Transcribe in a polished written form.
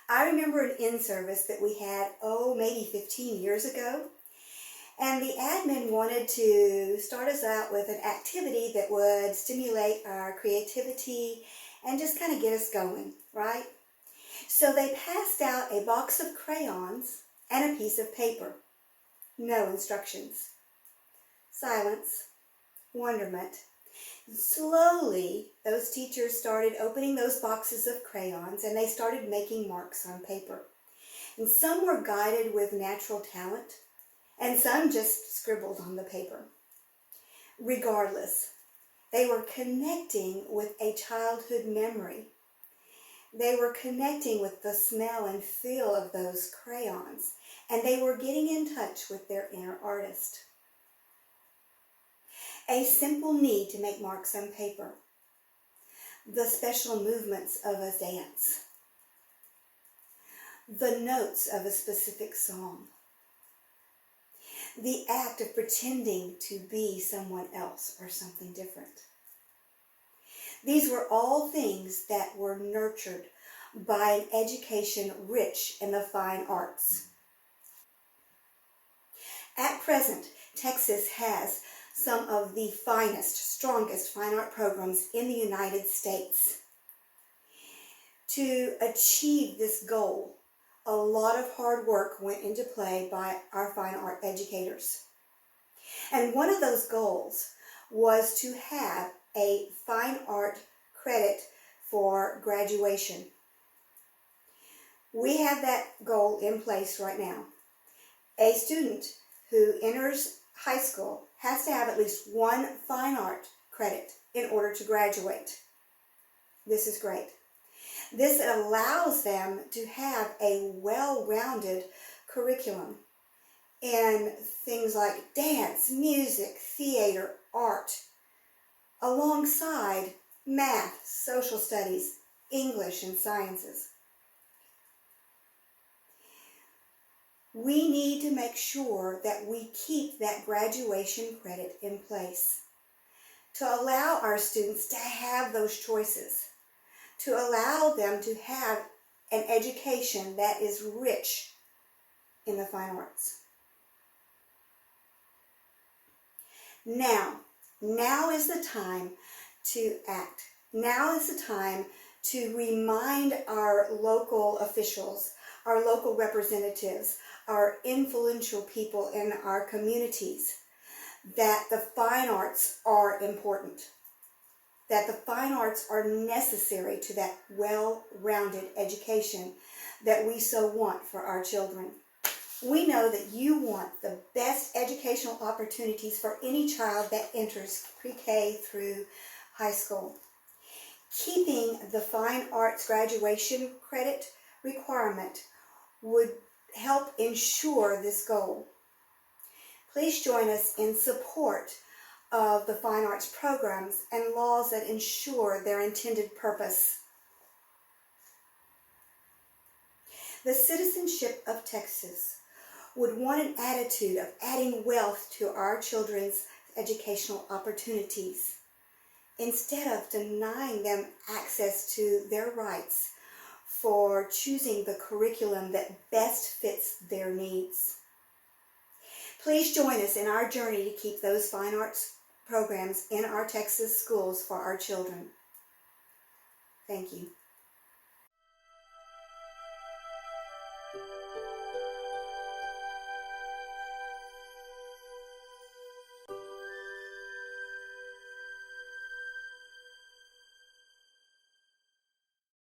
I remember an in-service that we had, maybe 15 years ago. And the admin wanted to start us out with an activity that would stimulate our creativity and just kind of get us going, right? So they passed out a box of crayons and a piece of paper. No instructions. Silence. Wonderment. Slowly, those teachers started opening those boxes of crayons and they started making marks on paper. And some were guided with natural talent, and some just scribbled on the paper. Regardless, they were connecting with a childhood memory. They were connecting with the smell and feel of those crayons, and they were getting in touch with their inner artist. A simple need to make marks on paper. The special movements of a dance. The notes of a specific song. The act of pretending to be someone else or something different. These were all things that were nurtured by an education rich in the fine arts. At present, Texas has some of the finest, strongest fine art programs in the United States. To achieve this goal, a lot of hard work went into play by our fine art educators. And one of those goals was to have a fine art credit for graduation. We have that goal in place right now. A student who enters high school has to have at least one fine art credit in order to graduate. This is great. This allows them to have a well-rounded curriculum in things like dance, music, theater, art, alongside math, social studies, English, and sciences. We need to make sure that we keep that graduation credit in place to allow our students to have those choices, to allow them to have an education that is rich in the fine arts. Now is the time to act. Now is the time to remind our local officials, our local representatives, our influential people in our communities that the fine arts are important, that the fine arts are necessary to that well-rounded education that we so want for our children. We know that you want the best educational opportunities for any child that enters pre-K through high school. Keeping the fine arts graduation credit requirement would help ensure this goal. Please join us in support of the fine arts programs and laws that ensure their intended purpose. The citizenship of Texas would want an attitude of adding wealth to our children's educational opportunities instead of denying them access to their rights for choosing the curriculum that best fits their needs. Please join us in our journey to keep those fine arts programs in our Texas schools for our children. Thank you.